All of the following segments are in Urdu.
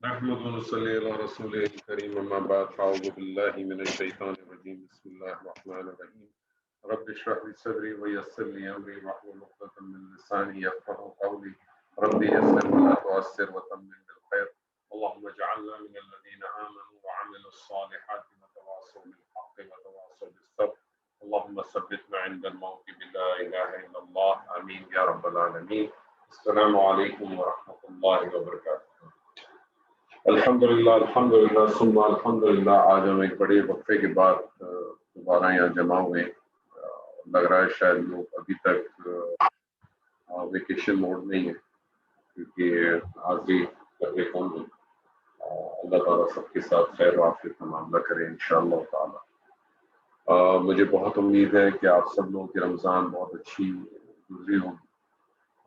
نحمد ونصلي على رسوله الكريم أما بعد فأعوذ بالله من الشيطان الرجيم بسم الله الرحمن الرحيم رب اشرح لي صدري ويسر لي أمري واحلل عقدة من لساني يفقهوا قولي رب يسر ولا تعسر وتمم بالخير اللهم اجعلنا من الذين آمنوا وعملوا الصالحات وتواصوا بالحق وتواصوا بالصبر اللهم ثبتنا عند الموت بلا إله إلا الله آمين يا رب العالمين السلام عليكم ورحمة الله وبركاته الحمدللہ ثم الحمدللہ آج ہم ایک بڑے وقفے کے بعد دوبارہ یہاں جمع ہوئے. لگ رہا ہے شاید لوگ ابھی تک ویکیشن موڈ میں ہی ہیں کیونکہ حاضری کرنے کم ہے. اللہ تعالیٰ سب کے ساتھ خیر و عافیت کا معاملہ کرے انشاءاللہ تعالیٰ. مجھے بہت امید ہے کہ آپ سب لوگوں کی رمضان بہت اچھی گزری ہوگی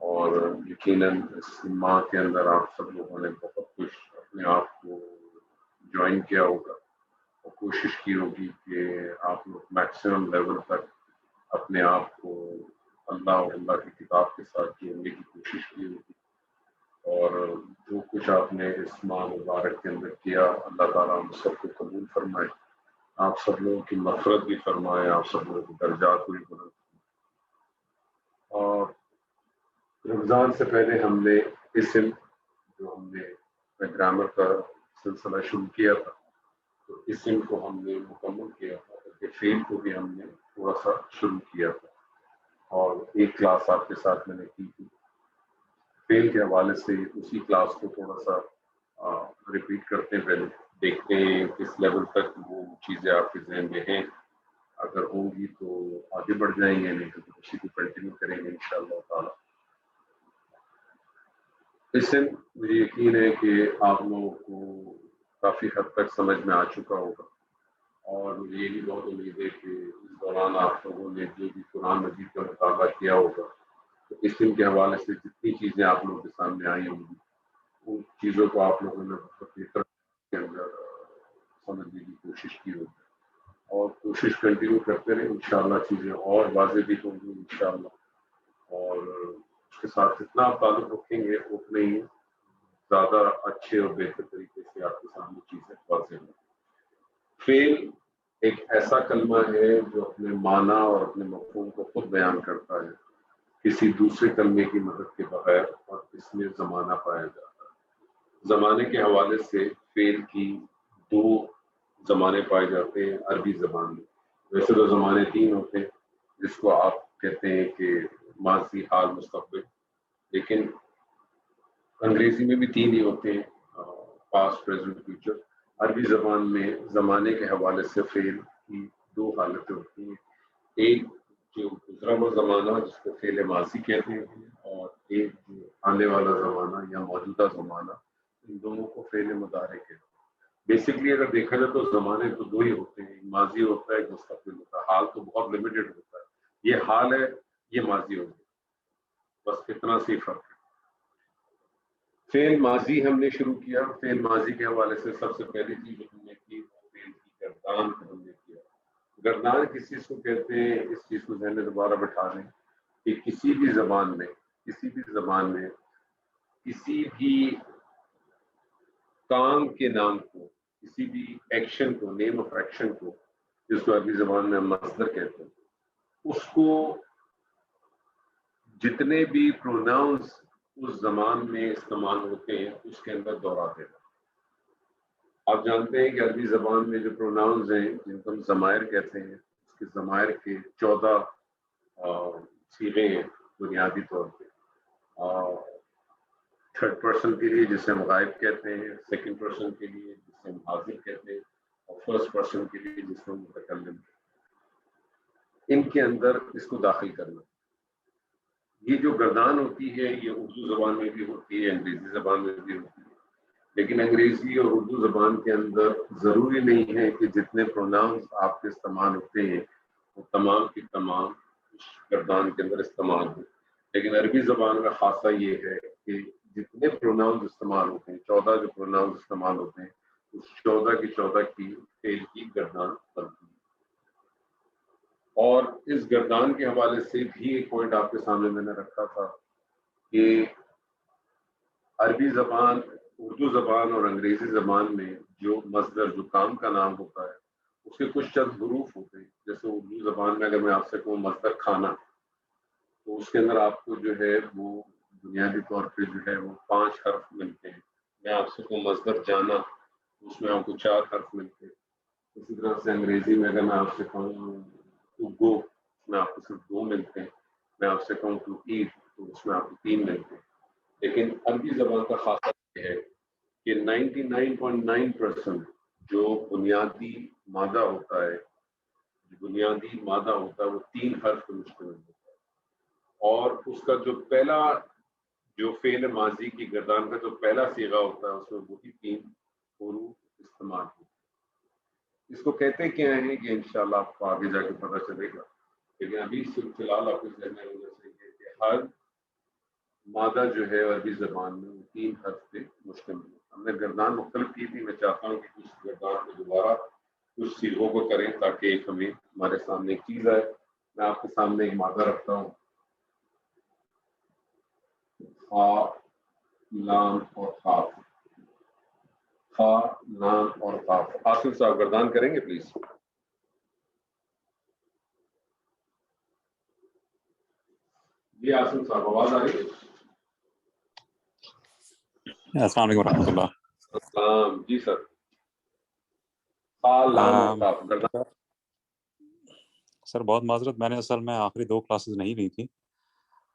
اور یقیناً اس ماہ کے اندر آپ سب لوگوں نے بہت کچھ اپنے آپ کو جوائن کیا ہوگا اور کوشش کی ہوگی کہ آپ لوگ میکسیمم لیول تک اپنے آپ کو اللہ اور اللہ کی کتاب کے ساتھ جوڑنے کی کوشش کی ہوگی. اور جو کچھ آپ نے اس ماہ مبارک کے اندر کیا اللہ تعالیٰ ہم سب کو قبول فرمائے, آپ سب لوگوں کی مغفرت بھی فرمائے, آپ سب لوگوں کے درجات کو بھی بلند فرمائے. اور رمضان سے پہلے ہم نے اسم جو ہم نے گرامر کا سلسلہ شروع کیا تھا تو اسم کو ہم نے مکمل کیا تھا کہ فعل کو بھی ہم نے تھوڑا سا شروع کیا تھا اور ایک کلاس آپ کے ساتھ میں نے کی تھی. فعل کے حوالے سے اسی کلاس کو تھوڑا سا ریپیٹ کرتے ہیں, پہلے دیکھتے ہیں کس لیول تک وہ چیزیں آپ کے ذہن میں ہیں. اگر ہوں گی تو آگے بڑھ جائیں گے, نہیں تو اسی کو کنٹینیو کریں گے انشاءاللہ تعالیٰ. اسم مجھے یقین ہے کہ آپ لوگوں کو کافی حد تک سمجھ میں آ چکا ہوگا اور مجھے یہ بھی بہت امید ہے کہ اس دوران آپ لوگوں نے جو بھی قرآن مجید کا مطالعہ کیا ہوگا تو اسم کے حوالے سے جتنی چیزیں آپ لوگوں کے سامنے آئی ہوں گی ان چیزوں کو آپ لوگوں نے بہت بہتر کے اندر سمجھنے کی کوشش کی ہوگی اور کوشش کنٹینیو کرتے رہیں. انشاءاللہ چیزیں اور واضح بھی ہوں گی انشاءاللہ, اور اس کے ساتھ جتنا آپ تعلق رکھیں گے اتنے ہی زیادہ اچھے اور بہتر طریقے سے آپ کے سامنے چیزیں واضح ہوں. فعل ایک ایسا کلمہ ہے جو اپنے معنی اور اپنے مفہوم کو خود بیان کرتا ہے کسی دوسرے کلمے کی مدد کے بغیر, اور اس میں زمانہ پایا جاتا ہے. زمانے کے حوالے سے فعل کی دو زمانے پائے جاتے ہیں عربی زبان میں. ویسے تو زمانے تین ہوتے ہیں جس کو آپ کہتے ہیں کہ ماضی, حال, مستقبل, لیکن انگریزی میں بھی تین ہی ہوتے ہیں, پاسٹ, پریزنٹ, فیوچر. عربی زبان میں زمانے کے حوالے سے فعل کی دو حالتیں ہوتی ہیں, ایک جو گزرا ہوا زمانہ جس کو فعل ماضی کہتے ہیں اور ایک جو آنے والا زمانہ یا موجودہ زمانہ, ان دونوں کو فعل مضارع کہتے ہیں. بیسکلی اگر دیکھا جائے تو زمانے تو دو ہی ہوتے ہیں, ماضی ہوتا ہے, ایک مستقبل ہوتا ہے. حال تو بہت لمیٹڈ ہوتا ہے, یہ حال ہے, یہ ماضی ہو گیا, بس اتنا سی فرق ہے. فعل ماضی ہم نے شروع کیا. فعل ماضی کے حوالے سے سب سے پہلی چیز جو ہم نے کی وہ فعل کی گردان کو ہم نے کیا. گردان کس چیز کو کہتے ہیں, اس چیز کو ذہن میں دوبارہ بٹھا لیں کہ کسی بھی زبان میں کسی بھی کام کے نام کو, کسی بھی ایکشن کو, نیم آف ایکشن کو جس کو عربی زبان میں ہم مصدر کہتے ہیں, اس کو جتنے بھی پروناؤنس اس زمان میں استعمال ہوتے ہیں اس کے اندر دوہراتے ہیں. آپ جانتے ہیں کہ عربی زبان میں جو پروناؤنز ہیں جن کو ہم ضمائر کہتے ہیں, اس کے ضمائر کے 14 صیغے ہیں بنیادی طور پہ. تھرڈ پرسن کے لیے جسے ہم غائب کہتے ہیں, سیکنڈ پرسن کے لیے جسے ہم حاضر کہتے ہیں, اور فرسٹ پرسن کے لیے جسے ہم متکلم کہتے ہیں. ان کے اندر اس کو داخل کرنا. یہ جو گردان ہوتی ہے یہ اردو زبان میں بھی ہوتی ہے, انگریزی زبان میں بھی ہوتی ہے, لیکن انگریزی اور اردو زبان کے اندر ضروری نہیں ہے کہ جتنے پروناؤنس آپ کے استعمال ہوتے ہیں وہ تمام کی تمام گردان کے اندر استعمال ہوں. لیکن عربی زبان کا خاصہ یہ ہے کہ جتنے پروناؤنس استعمال ہوتے ہیں, 14 جو پروناؤنس استعمال ہوتے ہیں, اس 14 کی 14 کی فعل کی گردان بنتی ہے. اور اس گردان کے حوالے سے بھی ایک پوائنٹ آپ کے سامنے میں نے رکھا تھا کہ عربی زبان اردو زبان اور انگریزی زبان میں جو مصدر جو کام کا نام ہوتا ہے اس کے کچھ چند حروف ہوتے ہیں. جیسے اردو زبان میں اگر میں آپ سے کہوں مصدر کھانا تو اس کے اندر آپ کو جو ہے وہ بنیادی طور پہ جو ہے وہ 5 حرف ملتے ہیں. میں آپ سے کہوں مصدر جانا اس میں آپ کو 4 حرف ملتے ہیں. اسی طرح سے انگریزی میں اگر میں آپ سے کہوں ٹو گو اس میں آپ کو صرف 2 ملتے ہیں. میں آپ سے کہوں ٹو ایٹ تو اس میں آپ کو 3 ملتے ہیں. لیکن عربی زبان کا خاصہ یہ ہے کہ 99.9% جو بنیادی مادہ ہوتا ہے وہ 3 حرف پر مشتمل ہوتا ہے. اور اس کا جو پہلا جو فعل ماضی کی گردان کا جو پہلا صیغہ ہوتا ہے اس میں وہی 3 حروف استعمال ہوتے ہیں. اس کو کہتے کیا ہیں کہ انشاءاللہ آپ کو آگے جا کے پتہ چلے گا. لیکن ابھی فی الحال آپ کو ذہن میں ہونا چاہیے کہ ہر مادہ جو ہے عربی زبان میں وہ 3 حرف پہ مشتمل ہے. ہم نے گردان مختلف کی تھی. میں چاہتا ہوں کہ کچھ گردان کو دوبارہ کچھ چیزوں کو کریں تاکہ ایک ہمیں ہمارے سامنے ایک چیز آئے. میں آپ کے سامنے ایک مادہ رکھتا ہوں خا لام اور قاف. خا لام اور قاف. آصف صاحب گردان کریں گے پلیز. جی آصف صاحب آواز آ رہی ہے؟ السلام علیکم ورحمۃ اللہ. السلام. جی سر. خا لام اور قاف گردان. سر بہت معذرت، میں نے اصل میں آخری 2 کلاسز نہیں لی تھی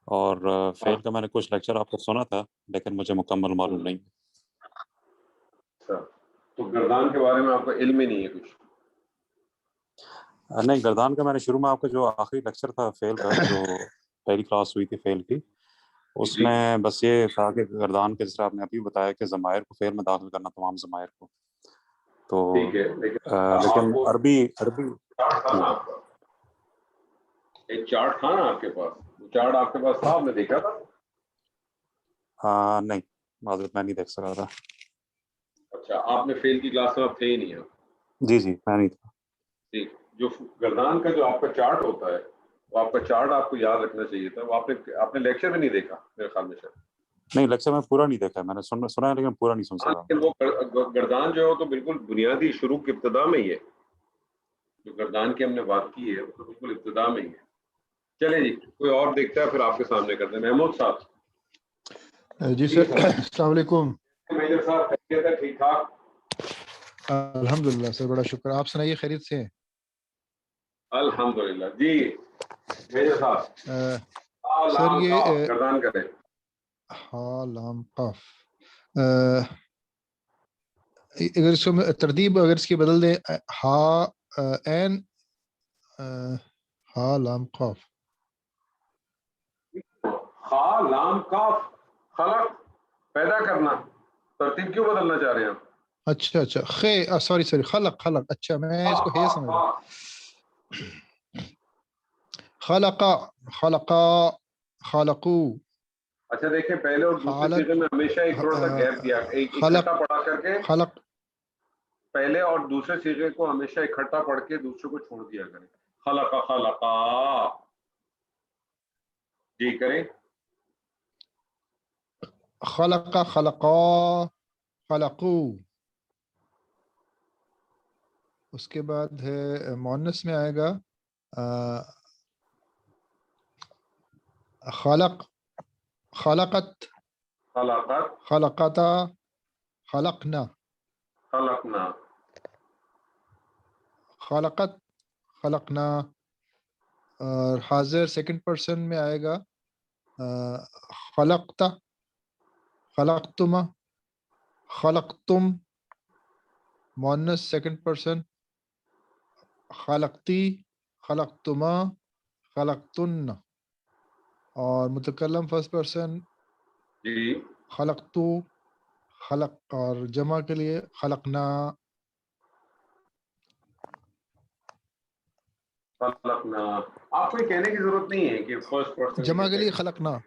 اور فیل کا میں نے کچھ لیکچر آپ کو سنا تھا لیکن مجھے مکمل معلوم نہیں. اچھا تو گردان کے بارے میں آپ کا علم ہی نہیں ہے کچھ؟ نہیں، گردان کا میں نے شروع میں آپ کا جو آخری لیکچر تھا فیل کا جو پہلی کلاس ہوئی تھی فیل کی اس میں بس یہ تھا کہ گردان کے جس طرح آپ نے ابھی بتایا کہ ضمائر کو فیل میں داخل کرنا، تمام ضمائر کو. تو ٹھیک ہے لیکن عربی ایک چارٹ تھا نا آپ کے پاس. وہ چارٹ آپ کے پاس تھا، آپ نے دیکھا تھا؟ نہیں معذرت میں نہیں دیکھ سکا تھا. اچھا آپ نے فیل کی کلاس میں آپ تھے ہی نہیں. جی میں نہیں تھا. ٹھیک. جو گردان کا جو آپ کا چارٹ ہوتا ہے وہ آپ کا چارٹ آپ کو یاد رکھنا چاہیے تھا. وہ آپ نے لیکچر میں نہیں دیکھا میرے خیال میں. شاید نہیں، لیکچر میں پورا نہیں دیکھا. میں نے سنا ہے لیکن پورا نہیں سن سکا. لیکن وہ گردان جو ہے تو بالکل بنیادی شروع کی ابتدا میں ہی ہے. جو گردان کی ہم نے بات کی ہے وہ تو بالکل ابتدا میں ہی ہے. چلے جی کوئی اور دیکھتا ہے پھر آپ کے سامنے کرتے ہیں. محمود صاحب. جی سر السلام علیکم. میجر صاحب خیریت ہے؟ ٹھیک ٹھاک الحمدللہ سر، بڑا شکر. آپ سنائیے خیریت سے ہیں؟ الحمدللہ. جی میجر صاحب سر یہ گردان کریں. ہا لام قاف اگر اس کو ترتیب اگر اس کی بدل دیں ہا این ہا لام قاف. خا لام کاف خلق پیدا کرنا. ترتیب کیوں بدلنا چاہ رہے ہیں آپ؟ اچھا سوری خلق. اچھا میں اس کو ہے سمجھ رہا. خلقو. اچھا دیکھیں پہلے اور دوسرے صیغے میں ہمیشہ ایک تھوڑا سا گیپ دیا. ایک اکٹھا پڑھا کر کے خلق پہلے اور دوسرے صیغے کو ہمیشہ اکٹھا پڑھ کے دوسرے کو چھوڑ دیا کریں. خلقا جی کریں. خلقا خلقو. اس کے بعد ہے مؤنث میں آئے گا خلقت خلقتا خلقنا خلقت خلقنا. اور حاضر سیکنڈ پرسن میں آئے گا خلقتا خلقتما خلقتم. مؤنث سیکنڈ پرسن خلقتی خلقتما خلقتن. اور متکلم فرسٹ پرسن جی خلقتو خلق. اور جمع کے لیے خلقنا. آپ کو کہنے کی ضرورت نہیں ہے کہ فرسٹ پرسن جمع کے لیے خلقنا.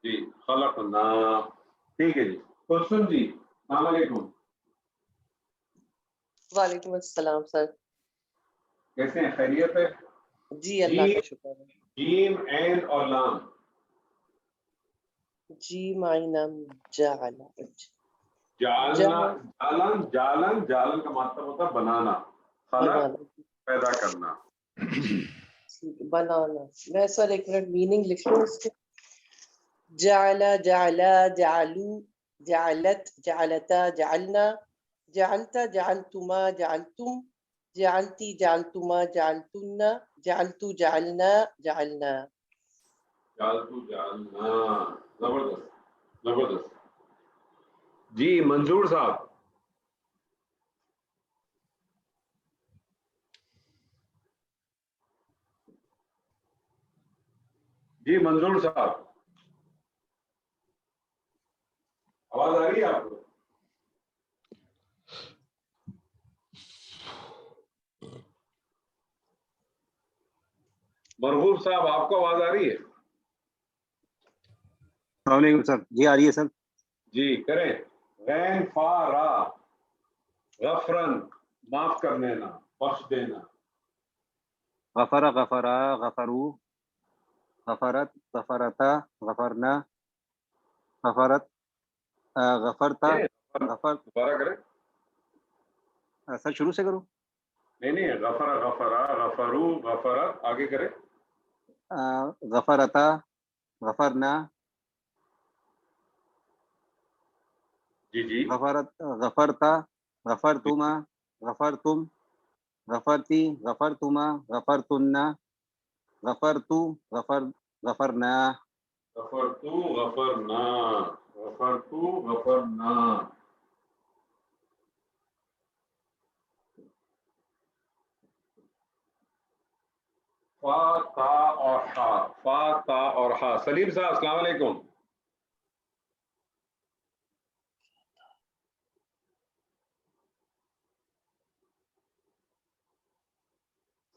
جی خلقنا. ٹھیک ہے جی. کلثوم جی السلام علیکم. وعلیکم السلام سر. کیسے ہیں؟ خیریت ہے؟ جی اللہ کا شکر ہے. جیم عین اور لام جی معنی جعل. جالن جالن کا مطلب ہوتا ہے بنانا، خلق پیدا کرنا. بنانا. میں سر ایک منٹ میننگ لکھ لوں اس کے. جعل جعلا جعلو جعلت جعلتا جعلنا جعلت جعلتما جعلتم جعلتی جعلتما جعلتن جعلت جعلنا جعلنا. جالتو جالنا. زبردست زبردست. جی منظور صاحب. جی منظور صاحب آواز آ رہی ہے آپ کو؟ مرغوب صاحب آپ کو آواز آ رہی ہے؟ السلام علیکم سر. جی آ رہی ہے سر. جی کریں. غین فا را غفرن معاف کر دینا، بخش دینا. غفر غفرا غفرو غفرت غفرتا غفرنا غفرت غفرتا غفر. دوبارہ کریں. سر شروع سے کروں؟ نہیں غفر غفرا غفرو غفرت آگے کریں. غفرتا غفرنا جی غفرت غفرتا غفرتما غفرتم غفرتی غفرتما غفرتن غفرتو غفرنا. غفرتو غفرنا غفرتو غفرنا. فا تا اور ہا، فا تا اور ہا. سلیم صاحب السلام علیکم.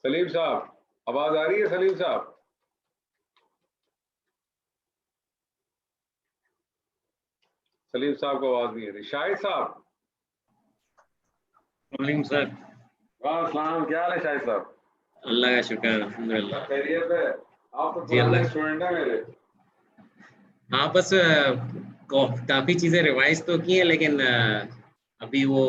سلیم صاحب آواز آ رہی ہے؟ سلیم صاحب سلیم صاحب کو آواز نہیں آ رہی. شاہد صاحب. وعلیکم سر. وعلیکم السلام. کیا حال ہے شاہد صاحب؟ اللہ کا شکر الحمد للہ. خیریت ہے؟ آپ تو جی پرانے اللہ. اسٹوڈنٹ ہیں میرے. ہاں بس کافی چیزیں ریوائز تو کی ہیں لیکن ابھی وہ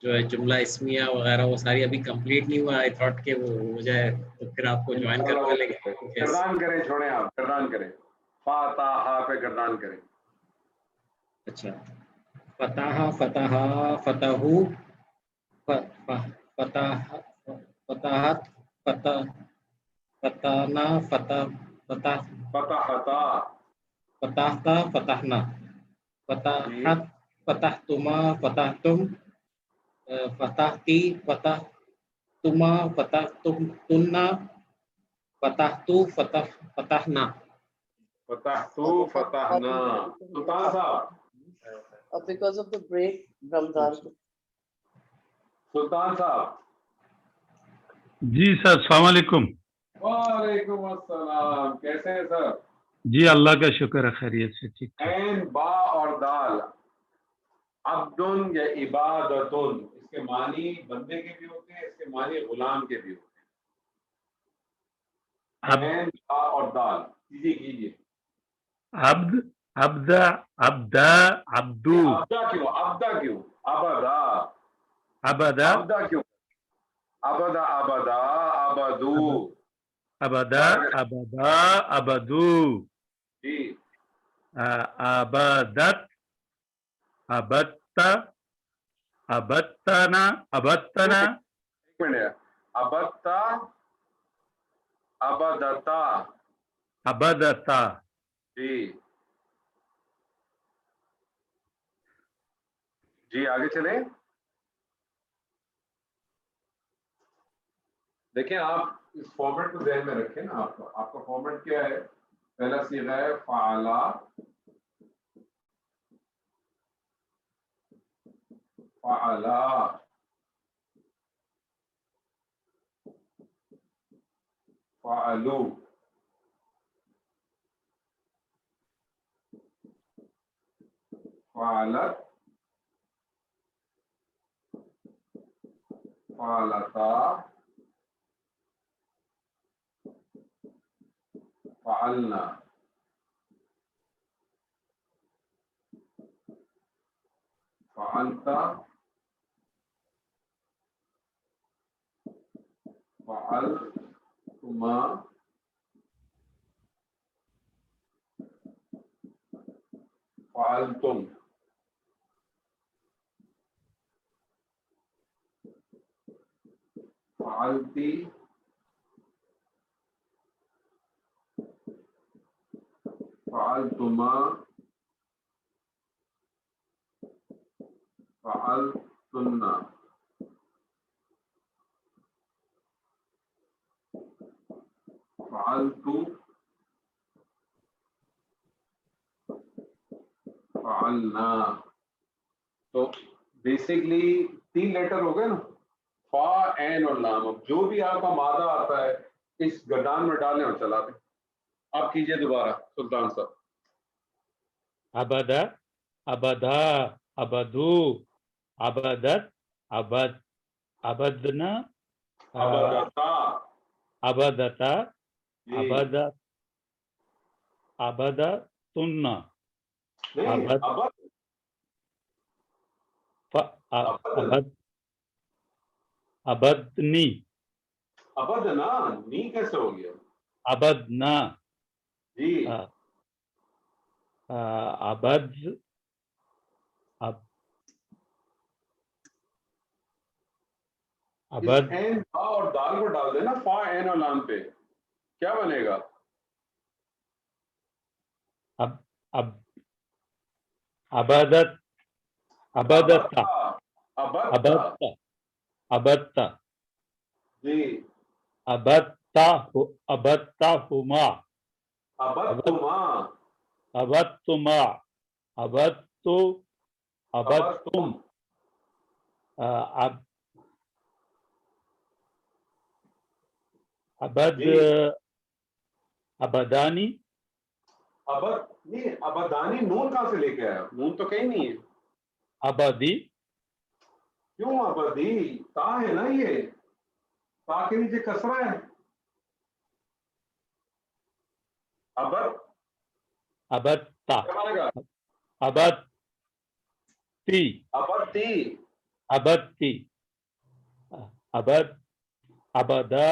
جو ہے جملہ اسمیہ وغیرہ وہ ساری ابھی کمپلیٹ نہیں ہوا. آئی تھاٹ کہ وہ ہو جائے تو پھر آپ کو جوائن کروں گا. لیکن گردان کریں، چھوڑیں آپ گردان کریں. فا تا ہا پہ گردان کریں. اچھا. فتح فتح فتح فتح فتحت فتح فتحنا فتح فتح فتحتا فتحتا فتحنا جی فتحت فتحتما فتحتم فتحتی فتحتما فتحتنا فتحتو فتحنا. فتحتو فتحنا. سلطان صاحب. بیکاز آف دا بریک رمضان. سلطان صاحب. جی سر السلام علیکم. وعلیکم السلام. کیسے ہیں سر؟ جی اللہ کا شکر ہے خیریت سے ٹھیک ٹھاک. عین با اور دال عبدن یا عبادتن، اس کے معنی بندے کے بھی ہوتے ہیں، اس کے معنی غلام کے بھی ہوتے ہیں. عین با اور دال کیجیے. عبد عبدا عبدا عبدو. ابدا کیوں؟ ابدا کیوں؟ ابدا عبدا ابدا کیوں؟ ابدا ابدا ابدو. عبدا عبدا عبدو. جی عبدت عبدتا عبدتنا عبدتنا. ایک منٹ. ابدتا ابدتا. عبدتا. جی جی آگے چلیں. دیکھیں آپ اس فارمیٹ کو ذہن میں رکھیں نا. آپ کا فارمیٹ کیا ہے؟ پہلا صیغہ ہے فعلا، فعلا، فعلو، فعلت، فعلتا، فعلنا. فعلت فعلتما فعلتم فعلتی فعلتما فعلتن فعلت فعلنا. تو بیسکلی 3 لیٹر ہو گئے نا، فا عین اور لام. اب جو بھی آپ کا مادہ آتا ہے اس گردان میں ڈالیں اور چلا دیں. آپ کیجئے دوبارہ سلطان صاحب. عبد عبدا عبدو عبدت عبد عبدنا عبدتا عبدتا جی عبد عبدتن نہیں عبد عبد عبد عبدنی عبد نا نی کیسے ہو گیا عبدنا جی عبد اس عبد عین با اور دال کو ڈال دینا فا عین اور لام پہ، کیا بنے گا؟ عبدت عبدتا عبدتا عبدتا عبدتا جی عبدتا عبدتہما عبدتما عبدتما عبدتو عبدتم عبد جی عبدانی عبد نہیں، عبدانی نون کہاں سے لے کے آیا؟ نون تو کہیں نہیں ہے. عبدی کیوں عبدی؟ تا ہے نا، یہ تا کے نیچے کسرہ ہے. عبد عبدتا کیا بنے گا؟ عبدتی عبدتی عبدتی عبد عبدا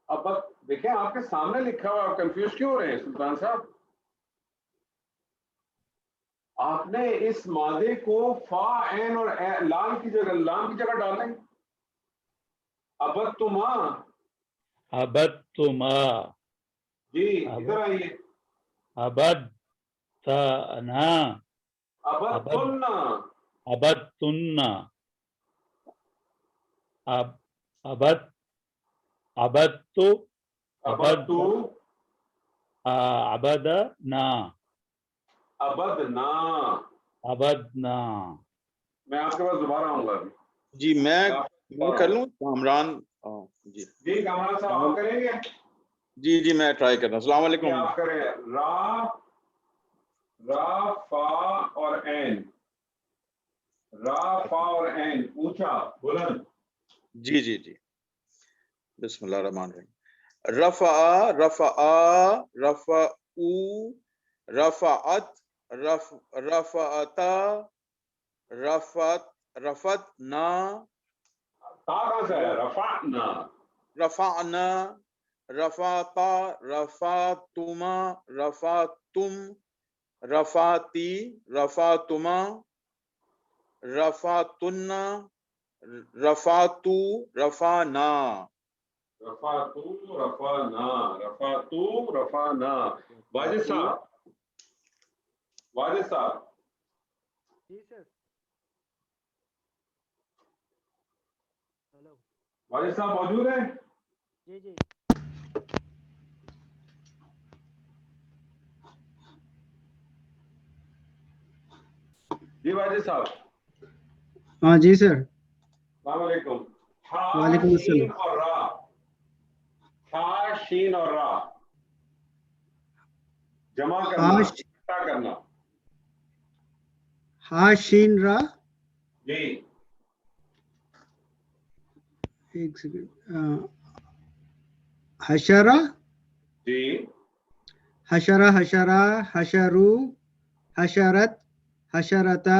عبد. دیکھیں آپ کے سامنے لکھا ہوا، آپ کنفیوز کیوں ہو رہے ہیں سلطان صاحب؟ آپ نے اس مادے کو فا عین اور لام کی جگہ ڈالیں. عبدتما عبدتما جی ادھر آئیے. عبدتنا عبدتن عبدتن عبدتو عبدتو عبدنا عبدنا. عبدنا. میں آپ کے پاس دوبارہ آؤں گا ابھی. جی میں کر لوں کامران. جی جی کامران صاحب آپ کریں گے؟ جی میں ٹرائی کر رہا ہوں. السلام علیکم. آپ کریں. را فا اور عین، را فا اور عین اونچا بلند. جی بسم اللہ الرحمن الرحیم. رفع رفعو رفعت رفعتا رفتنا تا کہاں سے آیا؟ رفعنا رفعنا رفعتا رفعتما رفعتم رفعتی رفعتما رفعتن رفعتو رفعنا رفعتو رفعنا رفعتو رفعنا. واجد صاحب واجد صاحب جی سر. ہلو واجد صاحب موجود ہیں؟ جی جی واجد صاحب ہاں جی سر. السلام علیکم. وعلیکم السلام. اور را، ہا شین اور را جمع کرنا، اکٹھا کرنا. ہا شین را. جی ایک سیکنڈ. حشرہ جی حشرہ حشرہ حشرو حشرت حشرتا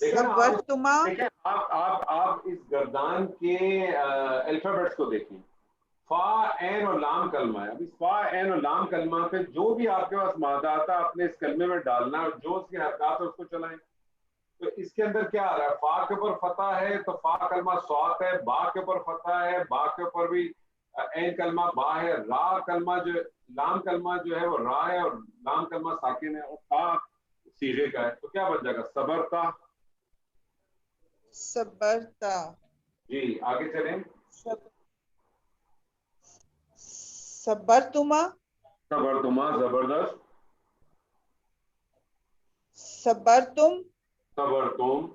صبرتما دیکھیں آپ اس گردان کے الفابیٹس کو دیکھیں. فا عین اور لام کلمہ ہے. ابھی فا عین اور لام کلمہ پہ جو بھی آپ کے پاس مادہ آتا ہے اپنے اس کلمے میں ڈالنا اور جو اس کی حرکات ہے اس کو چلائیں. تو اس کے اندر کیا آ رہا ہے؟ فا کے اوپر فتح ہے تو فا کلمہ صوت ہے. با کے اوپر فتح ہے, با کے اوپر بھی عین کلمہ با ہے. را کلمہ جو لام کلمہ جو ہے وہ را ہے اور لام کلمہ ساکن ہے اور تا صیغے کا ہے. تو کیا بن جائے گا؟ صبرتا. صبرتا جی آگے چلیں. صبرتما صبرتما زبردست. صبرتم صبرتم.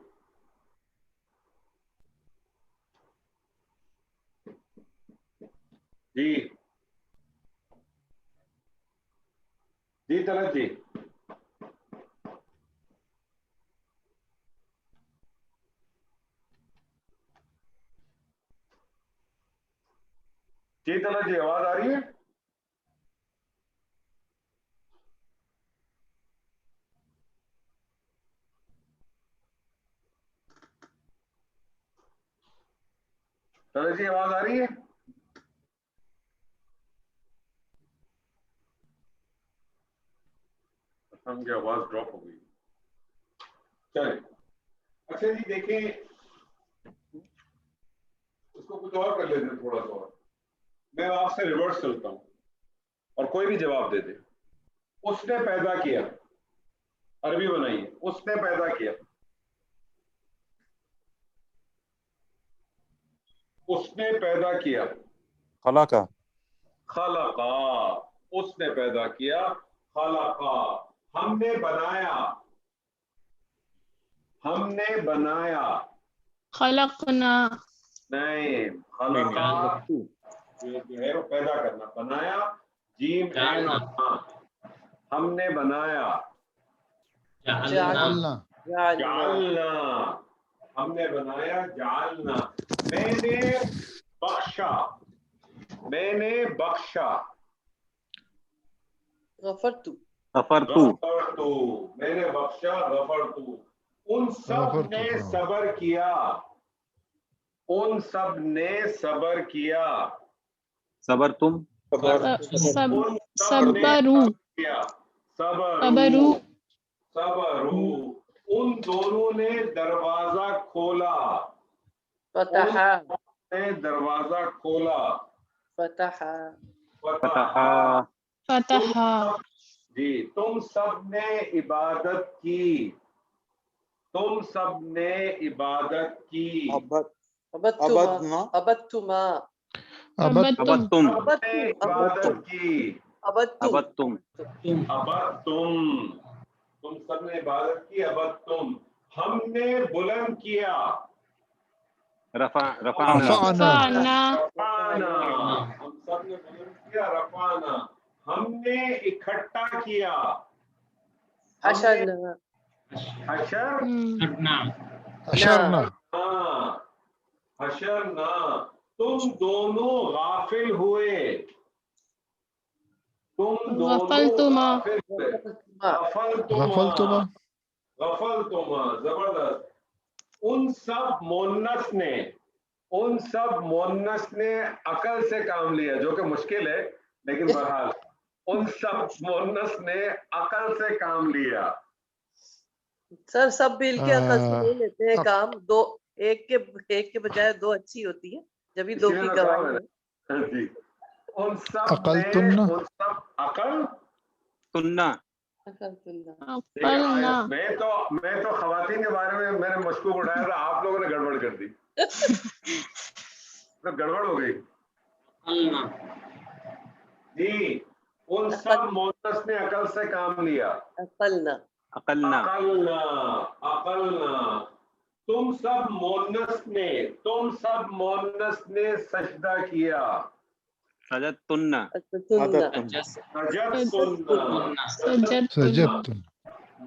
جی جی طلعت جی. جی طلعت جی آواز آ رہی ہے؟ طلعت جی آواز آ رہی ہے؟ ہم کی آواز ڈراپ ہو گئی. چلیں اچھا جی دیکھیں اس کو کچھ اور کر لیتے ہیں تھوڑا سا اور. میں آپ سے ریورس چلتا ہوں اور کوئی بھی جواب دے دے. اس نے پیدا کیا, عربی بنائیے. اس نے پیدا کیا. اس نے پیدا کیا. خلقہ. خلقا. اس نے پیدا کیا. خلقا. ہم نے بنایا. ہم نے بنایا. خلقنا. نہیں, خلقا جو ہے وہ پیدا کرنا. بنایا جیم عین اور ہاں. ہم نے بنایا. جعلنا. جعلنا. ہم نے بنایا. جعلنا. میں نے بخشا. میں نے بخشا. غفرت. غفرتو. غفرتو. میں نے بخشا. غفرتو. ان سب نے صبر کیا. ان سب نے صبر کیا. صبرتم. صبروا. صبروا. صبروا. ان دونوں نے دروازہ کھولا. فتحا. نے دروازہ کھولا. فتحا. فتحا. فتحا. جی تم سب نے عبادت کی. تم سب نے عبادت کی. عبدتما. عبدتما. عبدتم. عبادت کی. عبدتم. عبدتم. تم سب نے عبادت کی. عبدتم. ہم نے بلند کیا. رفعنا. رفعنا. رفعنا. ہم سب نے بلند کیا. رفعنا. ہم نے اکٹھا کیا. حشرنا. حشرنا. حشرنا. تم دونوں غافل ہوئے. تم دونوں غفلتما. غفلتما. غفلتما. زبردست. ان سب مونس نے. ان سب مونس نے عقل سے کام لیا, جو کہ مشکل ہے لیکن بہرحال ان سب مونس نے عقل سے کام لیا. سر سب مل کے عقل سے لے لیتے ہیں کام. دو ایک کے بجائے دو اچھی ہوتی ہے, جبھی دو کی گواہی ہے. جی ان سب نے ان سب عقل تننا. میں تو خواتین کے بارے میں نے مشکوک اٹھایا تھا, آپ لوگوں نے گڑبڑ کر دی. تو گڑبڑ ہو گئی. جی ان سب مونس نے عقل سے کام لیا. عقلنا. عقلنا. عقلنا. عقلنا. تم سب مونس نے سجدہ کیا. سجدتن. سجدتن.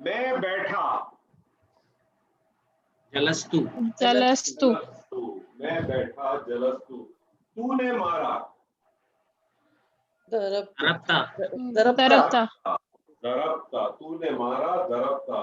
میں بیٹھا. جلستو. میں بیٹھا. جلستو. تو نے مارا. ضربتا. ضربتا. تو نے مارا. ضربتا.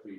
3।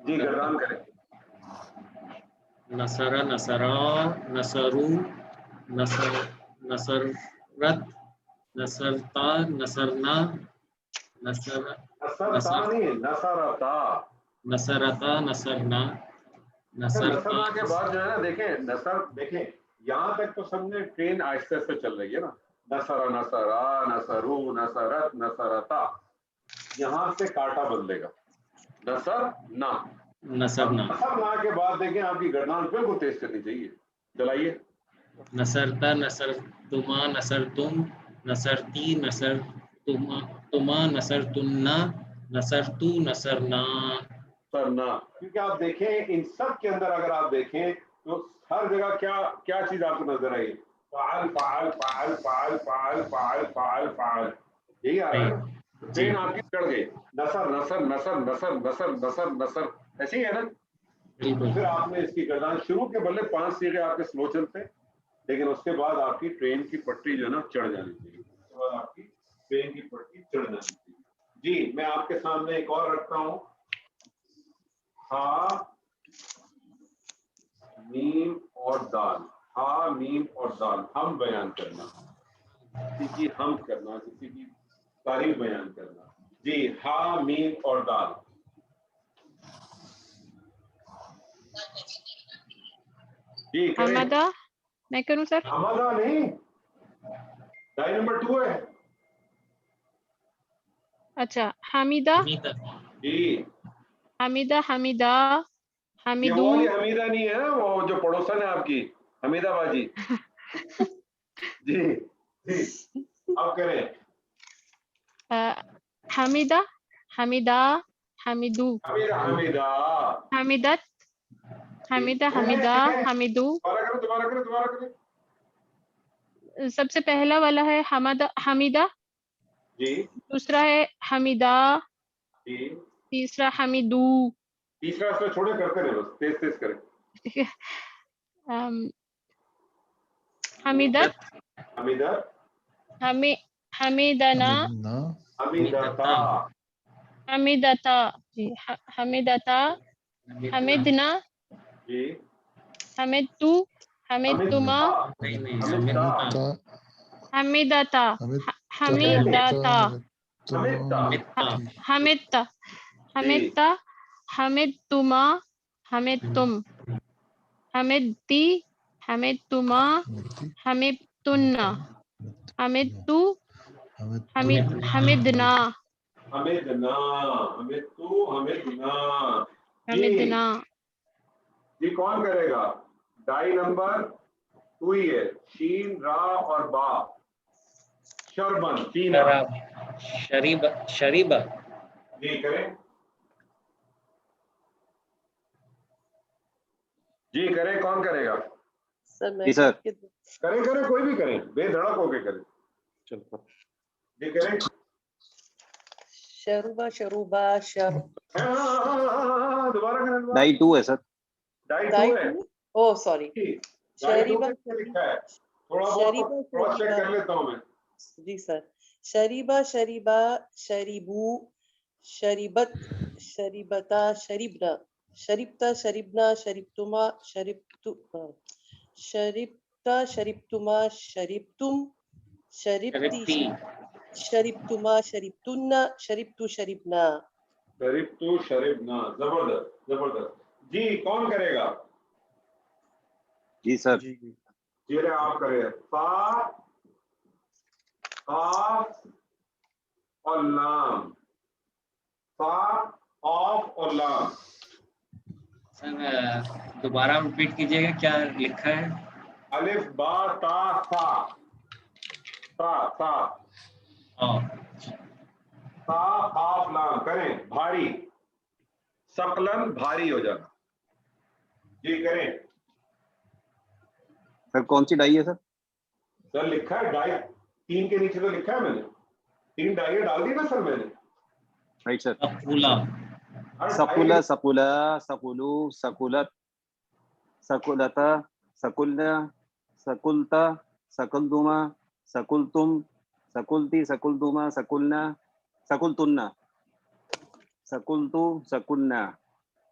جی گردان کریں. نصرہ نصرا نصرو نصر نصرت نصرتا نصرنا نصر نصرتا نہیں نصرتا. نصرتا نصرنا نصرتا نصرنا کے بعد جو ہے نا دیکھیں نصر دیکھیں یہاں تک تو سب نے ٹرین آہستہ آہستہ چل رہی ہے نا. نصر نصرا نصرو نصرت نصرتا یہاں سے کاٹا بدلے گا نصر نہ. نصرنا نصر نہ کے بعد دیکھیں آپ کی گردان بالکل تیز کرنی چاہیے. چلائیے. نصرتا نصرتما نصرتم نصرتی نصرتما تما نصرتنا نصرتو نصرنا. سرنا کیونکہ آپ دیکھیں ان سب کے اندر اگر آپ دیکھیں تو ہر جگہ کیا چیز آپ کو نظر آئی؟ فعل فعل فعل فعل فعل فعل فعل فعل یہی آ رہا ہے. ٹرین آپ کی چڑھ گئی نصر نصر نصر نصر نصر نصر نصر ایسے ہی ہے نا. پھر آپ نے اس کی گردان شروع کے بدلے 5 صیغے آپ کے سلو چلتے لیکن اس کے بعد آپ کی ٹرین کی پٹری جو ہے نا چڑھ جانی چاہیے. اس کے بعد آپ کی ٹرین کی پٹری چڑھ جانی چاہیے. جی میں آپ کے سامنے ایک اور رکھتا ہوں. ہا میم اور دال. ہا میم اور دال ہم بیان کرنا کسی کی ہم کرنا کسی کی تعریف بیان کرنا. جی ہا میم اور دال. جی حمدہ میں کروں سر؟ حمدہ نہیں ڈائی نمبر 2 ہے. اچھا حمیدہ جی حمیدہ حمیدہ یہ حمیدو وہ والی حمیدہ نہیں ہے وہ جو پڑوسن ہے آپ کی حمیدہ باجی. جی جی آپ کریں. حمیدہ حمیدہ حمیدو حمیدہ حمیدہ حمیدت حمیدہ حمیدہ حمیدو. دوبارہ کریں. سب سے پہلا والا ہے حمیدہ. جی دوسرا ہے حمیدہ. جی تیسرا حمیدو. تیسرا اس میں چھوڑے کرتے رہے بس تیز کریں. حمیدت حمیدت حمیدنا حمیدتا حمیدتا جی حمیدتا حمیدنا جی حمیدتو حمیدتما حمیدتا حمیدتا حمیدتا حمیدتا حمیدتما حمیدتم حمیدتی حمیدتما حمیدتنا حمیدتو حمیدنا حمیدنا حمیدتو حمیدنا. حمیدنا. جی کون کرے گا؟ ڈائی نمبر 2 ہی ہے. شین را اور با. شربن پینا. شریبہ جی کریں. جی کریں کون کرے گا؟ سر میں جی سر. کریں کوئی بھی کریں بے دھڑک ہو کے کریں. چلو جی کریں. شروبا شروبا شر دوبارہ کریں. ڈائی 2 ہے سر. ڈائی 2 ڈائی ہے. او سوری شریبا لکھا ہے تھوڑا بہت کراس چیک کر لیتا ہوں میں. جی سر. شریبا شریبا شریبو شریبت شریبتا شریبنا شریبتا شریبنا شریبتما شریبتو شریبتا شریبتما شریبتم شریبتی شریبتما شریبتنا شریبتو شریبنا. شریبتو شریبنا. زبردست. جی کون کرے گا؟ جی سر. جی آپ کرے. فا قاف اور لام. فا قاف اور لام. سر دوبارہ ریپیٹ کیجیے گا کیا لکھا ہے؟ الف با تا سا. تا قاف لام کریں. بھاری ثقلن بھاری ہو جانا. جی کریں. سر کون سی ڈائی ہے سر؟ سر لکھا ہے ڈائی 3 کے نیچے تو لکھا ہے میں نے 3 ڈائیاں ڈال دی نا سر میں نے. Right sir. سکولا سکولا سکولو سکولت سکولتا سکولنا سکولتا سکلتما سکلتم سکلتی سکلتما سکلنا سکلتنا سکلتو سکلنا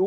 2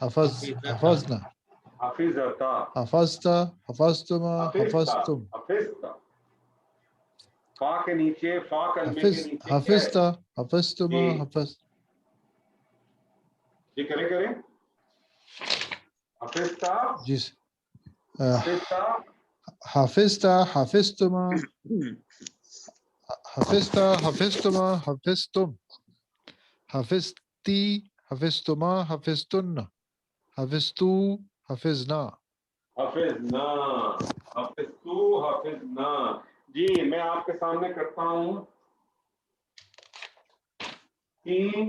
حفظنا حفظت حفظتما حفظتم فا کے نیچے فا کلمے کے نیچے حفظت حفظتما حفظ جی کریں حفظت جی حفظت حفظتما حفظت حفظتما حفظتم حفظتی حفظتما حفظتن حفظتو حفظنا حفظتو حفظنا جی میں آپ کے سامنے کرتا ہوں 3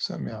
سمع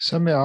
سمع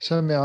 سمع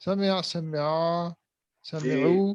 سمع سمع سمعوا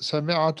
سمعت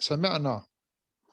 سمعنا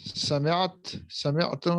سمعت سمعتم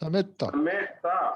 سمعت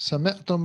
سمعتم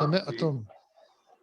سمعتم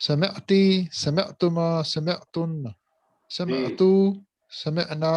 سمعتي سمعتما سمعتن سمعتوا سمعنا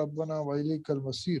ربنا وإليك المصير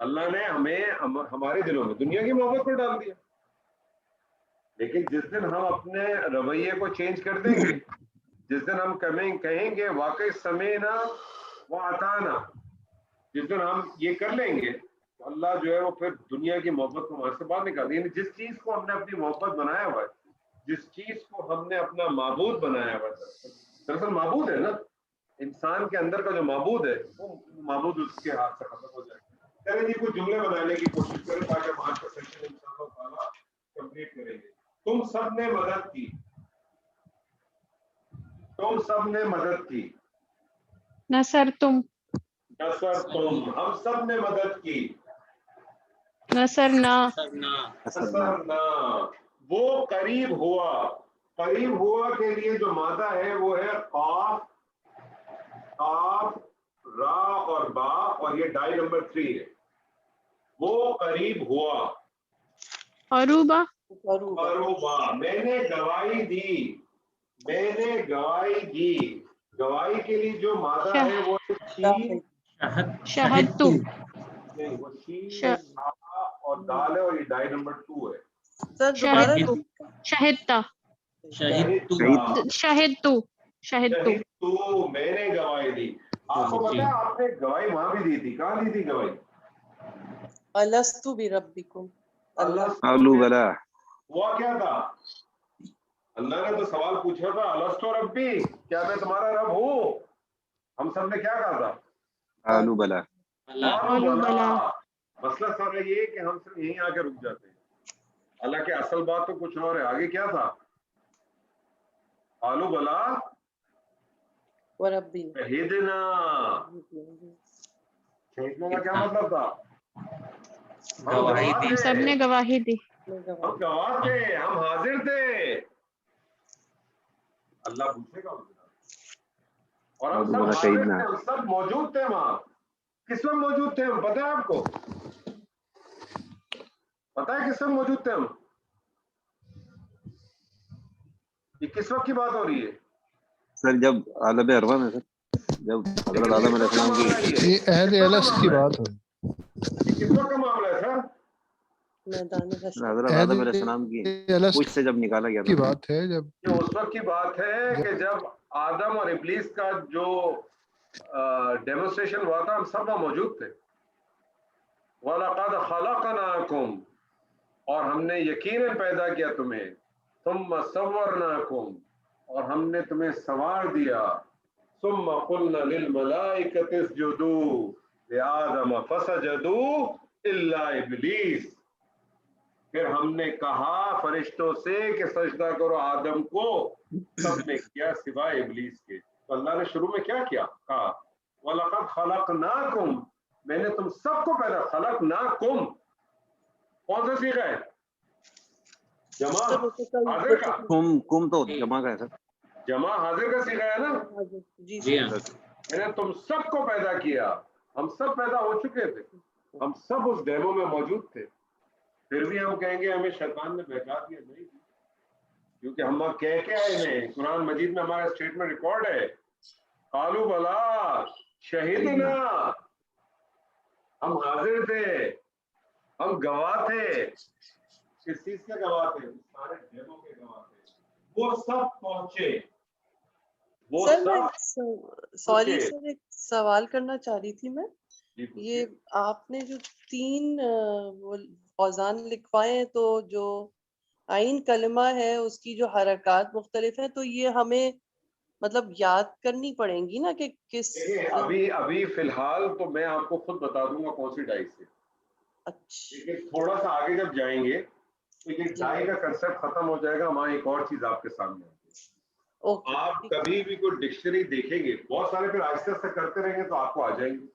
اللہ نے ہمیں ہمارے دلوں میں دنیا کی محبت کو ڈال دیا، لیکن جس دن ہم اپنے رویے کو چینج کر دیں گے، جس دن ہم کہیں گے واقعی سمینا و اطعنا، جس دن ہم یہ کر لیں گے تو اللہ جو ہے وہ پھر دنیا کی محبت کو ہمارے سے باہر نکال دے. یعنی جس چیز کو ہم نے اپنی محبت بنایا ہوا ہے، جس چیز کو ہم نے اپنا معبود بنایا ہوا ہے، دراصل معبود ہے نا، انسان کے اندر کا جو معبود ہے وہ معبود اس کے ہاتھ سے ختم ہو جائے گا. چلیں جی کچھ جملے بنانے کی کوشش کریں تاکہ ہم آج کا سیشن انشاءاللہ تعالیٰ کمپلیٹ کریں گے. تم سب نے مدد کی، تم سب نے مدد کی. نصر تم، نصر تم، ہم سب نے مدد کی. نصرنا، نصرنا، وہ قریب ہوا. قریب ہوا کے لیے جو مادہ ہے وہ ہے قاف، قاف، را اور با، اور یہ ڈائی نمبر 3 ہے. وہ قریب ہوا. عروبہ، عروبہ، میں نے گواہی دی، میں نے گواہی دی. گواہی کے لیے جو مادہ ہے وہ شین، شہدتو، نہیں وہ شین اور دال ہے، اور یہ ڈائی نمبر 2 ہے. شہدتو، شہدتا، شہدتو، شہدتو، تو میں نے گواہی دی. آپ کو پتا ہے آپ نے گواہی وہاں بھی دی تھی، کہاں دی تھی گواہی؟ الست بربکم، قالوا بلا. ہوا کیا تھا؟ اللہ نے تو سوال پوچھا تھا الست ربی، کیا میں تمہارا رب ہوں؟ ہم سب نے کیا کہا تھا؟ قالوا بلا. قالوا بلا. مسئلہ سارا یہ ہے کہ ہم صرف یہیں آ کے رک جاتے ہیں، حالانکہ اصل بات تو کچھ اور ہے. آگے کیا تھا؟ قالوا بلا وربی، شہدنا. شہدنا کا کیا مطلب تھا؟ گواہی دی. سب نے گواہی دی. ہم گواہ تھے، ہم حاضر تھے. اللہ پوچھے گا اور ہم سب حاضر تھے، ہم سب موجود تھے وہاں. کس وقت موجود تھے ہم؟ پتہ ہے آپ کو؟ پتہ ہے کس وقت موجود تھے ہم؟ یہ کس وقت کی بات ہو رہی ہے؟ سر جب عالم ارواح میں سر، جب حضرت آدم علیہ السلام کی، یہ اہل الست کی بات ہے. یہ کس وقت کا معاملہ ہے سر؟ میدان حشر، حضرت آدم علیہ السلام کی پوچھ سے جب نکالا گیا کی تھا. بات ہے جب یہ اس وقت کی بات ہے کہ جب آدم اور ابلیس کا جو ڈیمونسٹریشن ہوا تھا، ہم سب وہاں موجود تھے. وَلَقَدْ خَلَقْنَاكُمْ، اور ہم نے یقیناً پیدا کیا تمہیں. ثُمَّ صَوَّرْنَاكُمْ، اور ہم نے تمہیں سنوار دیا. ثُمَّ قُلْنَا لِلْمَلَائِكَةِ اسْجُدُوا لِآدَمَ فَسَجَدُوا إِلَّا إِبْلِيسَ، پھر ہم نے کہا فرشتوں سے کہ سجدہ کرو آدم کو، سب نے کیا سوائے ابلیس کے. تو اللہ نے شروع میں کیا کیا؟ کہا وَلَقَدْ خَلَقْنَاكُمْ، میں نے تم سب کو پیدا. خَلَقْنَاكُمْ کون سا صیغہ ہے؟ جمع حاضر کا. کم تو جمع کا ہے سر. جمع حاضر کا صیغہ ہے نا. جی ہاں، میں نے تم سب کو پیدا کیا. ہم سب پیدا ہو چکے تھے، ہم سب اس ڈیمو میں موجود تھے. پھر بھی ہم کہیں گے ہمیں شیطان نے بہکا دیا. نہیں، کیونکہ ہم کہہ کے آئے ہیں، قرآن مجید میں ہمارا اسٹیٹمنٹ ریکارڈ ہے. قالوا بلا شہدنا، ہم حاضر تھے، ہم گواہ تھے. کس چیز کے گواہ تھے؟ سارے ڈیمو کے گواہ تھے. وہ سب پہنچے، وہ سب. سوری سر، ایک سوال کرنا چاہ رہی تھی میں. یہ آپ نے جو 3 اوزان لکھوائے ہیں، تو جو عین کلمہ ہے اس کی جو حرکات مختلف ہیں، تو یہ ہمیں مطلب یاد کرنی پڑیں گی نا کہ کس. ابھی فی الحال تو میں آپ کو خود بتا دوں گا کون سی ڈائی سے. اچھا، لیکن تھوڑا سا آگے جب جائیں گے تو یہ ڈائی کا کنسپٹ ختم ہو جائے گا. وہاں ایک اور چیز آپ کے سامنے آتی ہے. آپ کبھی بھی کوئی ڈکشنری دیکھیں گے، بہت سارے پھر آہستہ آہستہ کرتے رہیں گے تو آپ کو آ جائیں گے.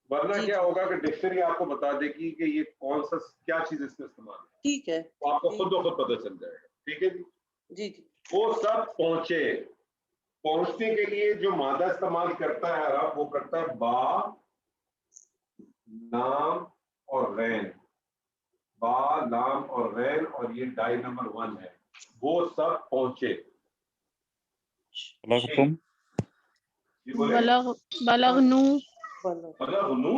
ورنہ کیا ہوگا کہ ڈکشنری آپ کو بتا دے گی کہ یہ کون سا کیا چیز اس میں استعمال ہے. ٹھیک ہے، تو آپ کو خود بخود پتہ چل جائے گا. ٹھیک ہے جی. جی جی. وہ سب پہنچے. پہنچنے کے لیے جو مادہ استعمال کرتا ہے عرب، وہ کرتا ہے با، لام اور غین. با، لام اور غین، اور یہ ڈائی نمبر 1 ہے. وہ سب پہنچے. بلغنو، بلغنو،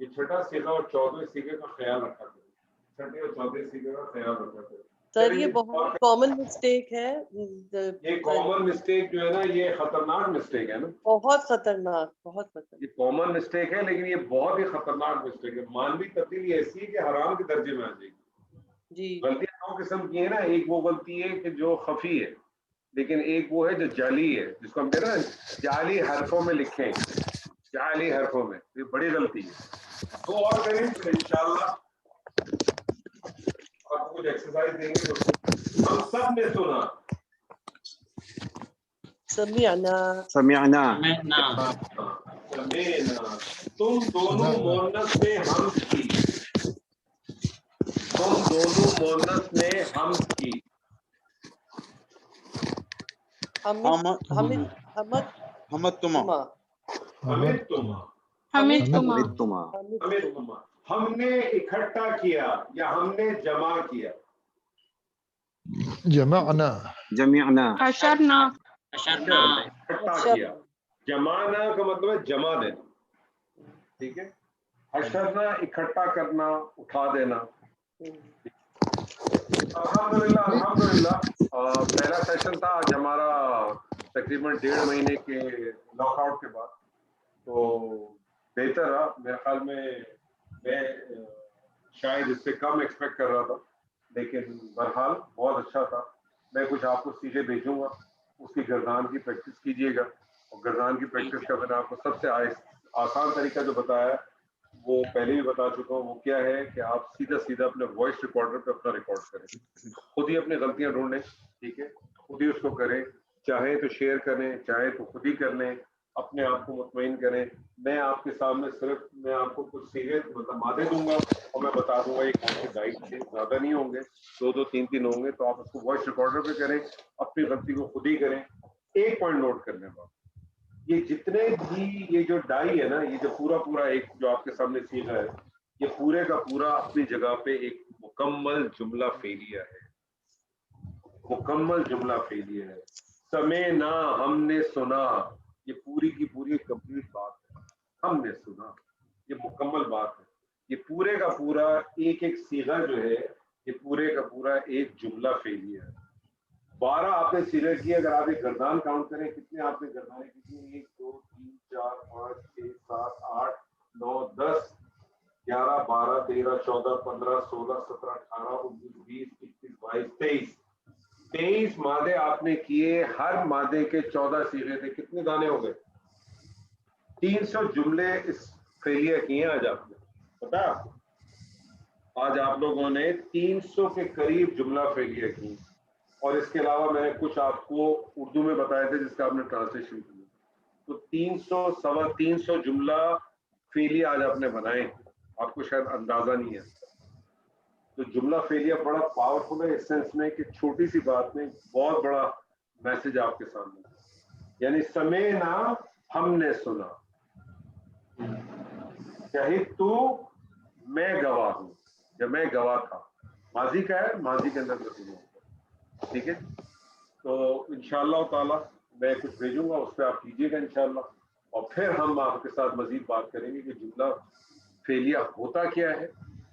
یہ چھٹا سیغہ اور 14ویں سیغے کا خیال رکھا کریں، چھٹے اور 14ویں سیغے کا خیال رکھا کریں. سر یہ بہت کامن مسٹیک ہے، یہ کامن مسٹیک جو ہے نا یہ خطرناک مسٹیک ہے نا، بہت خطرناک، بہت خطرناک. یہ کامن مسٹیک ہے لیکن یہ بہت ہی خطرناک مسٹیک ہے. مانوی تبدیلی ایسی ہے کہ حرام کے درجے میں آ جائے گی. جی غلطیاں 2 قسم کی ہیں نا، ایک وہ غلطی ہے کہ جو خفی ہے، لیکن ایک وہ ہے جو جعلی ہے، جس کو ہم کہتے ہیں نا جعلی حرفوں میں لکھیں، جعلی حرفوں میں، یہ بڑی غلطی ہے. تو اور کریں تو انشاءاللہ آپ کو کچھ ایکسرسائز دیں گے. ہم سب نے سنا، سمعنا سمعنا سمعنا سمینا. تم دونوں مونس نے حمد کی، تم دونوں مونس نے حمد کی. حمدتما حمدتما، حمدتما ہم نے اکٹھا کیا یا ہم نے جمع کیا. جمعنا جميعنا حشرنا اشرنا اکٹھا کیا. جمعنا کا مطلب ہے جمع دینا، ٹھیک ہے. حشرنا اکٹھا کرنا، اٹھا دینا. الحمدللہ الحمدللہ پہلا سیشن تھا آج ہمارا تقریباً 1.5 مہینے کے لاک آؤٹ کے بعد. تو بہتر رہا میرے خیال میں شاید اس سے کم ایکسپیکٹ کر رہا تھا، لیکن بہرحال بہت اچھا تھا. میں کچھ آپ کو چیزیں بھیجوں گا، اس کی گردان کی پریکٹس کیجیے گا. اور گردان کی پریکٹس کا میں نے آپ کو سب سے آسان طریقہ جو بتایا وہ پہلے بھی بتا چکا ہوں. وہ کیا ہے کہ آپ سیدھا اپنے وائس ریکارڈر پہ اپنا ریکارڈ کریں، خود ہی اپنی غلطیاں ڈھونڈیں، ٹھیک ہے، خود ہی اس کو کریں. چاہے تو شیئر کریں، چاہے تو خود ہی کر لیں، اپنے آپ کو مطمئن کریں. میں آپ کے سامنے صرف میں آپ کو کچھ سیغے مطلب مادے دوں گا اور میں بتا دوں گا یہ کون سے گائیڈ تھے، زیادہ نہیں ہوں گے، 2 3 ہوں گے. تو آپ اس کو وائس ریکارڈر پہ کریں، اپنی غلطی کو خود ہی کریں. ایک پوائنٹ نوٹ کرنے بعد یہ جتنے بھی یہ جو ڈائی ہے نا، یہ جو پورا ایک جو آپ کے سامنے سیغہ ہے، یہ پورے کا پورا اپنی جگہ پہ ایک مکمل جملہ فعلیہ ہے، مکمل جملہ فعلیہ ہے. سمینا ہم نے سنا، یہ پوری کی پوری کمپلیٹ بات ہے. ہم نے سنا یہ مکمل بات ہے. یہ پورے کا پورا ایک سیغہ جو ہے یہ پورے کا پورا ایک جملہ فعلیہ ہے. 12 آپ نے سیغے کیے. اگر آپ ایک گردان کاؤنٹ کریں کتنے آپ نے گردانیں کتنی، 1 2 3 4 5 6 7 8 9 10 11 12 13 14 15 16 17 18 19 20 21 22 23 مادے آپ نے کیے. ہر مادے کے 14 سیغے تھے. کتنے دانے ہو گئے؟ 300 جملے اس فعلیہ کیے آج آپ نے. پتا آج آپ لوگوں نے 300 کے قریب جملہ فعلیہ کی. اور اس کے علاوہ میں نے کچھ آپ کو اردو میں بتائے تھے جس کا آپ نے ٹرانسلیشن کیا. تو 300 سوا 300 جملہ فعلیہ آج آپ نے بنائے. آپ کو شاید اندازہ نہیں ہے. تو جملہ فعلیہ بڑا پاورفل ہے اس سینس میں کہ چھوٹی سی بات میں بہت بڑا میسج آپ کے سامنے. یعنی سمینا ہم نے سنا، شہید تو میں گواہ ہوں یا میں گواہ تھا. ماضی کا ہے، ماضی کے اندر میں ہوں. ٹھیک ہے. تو انشاءاللہ تعالی میں کچھ بھیجوں گا، اس پہ آپ کیجیے گا انشاءاللہ. اور پھر ہم آپ کے ساتھ مزید بات کریں گے کہ جملہ فعلیہ ہوتا کیا ہے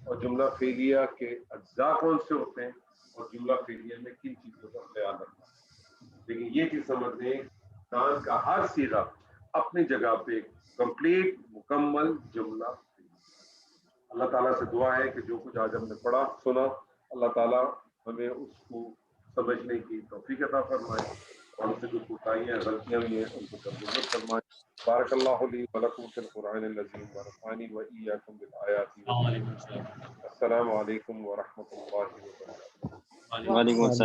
اور جملہ فعلیہ کے اجزاء کون سے ہوتے ہیں اور جملہ فعلیہ میں کن چیزوں کا خیال رکھنا ہے. لیکن یہ چیز سمجھ لیں انسان کا ہر صیغہ اپنی جگہ پہ کمپلیٹ مکمل جملہ. اللہ تعالیٰ سے دعا ہے کہ جو کچھ آج ہم نے پڑھا سنا، اللہ تعالیٰ ہمیں اس کو سمجھنے کی توفیق عطا فرمائے. اور ہم سے جو کوتاہیاں غلطیاں ہوئی ہیں ان کو درگزر فرمائے. بارک اللہ لی و لکم فی القرآن العظیم ونفعنی و ایاکم بالآیات. السلام علیکم ورحمۃ اللہ وبرکاتہ. وعلیکم السلام.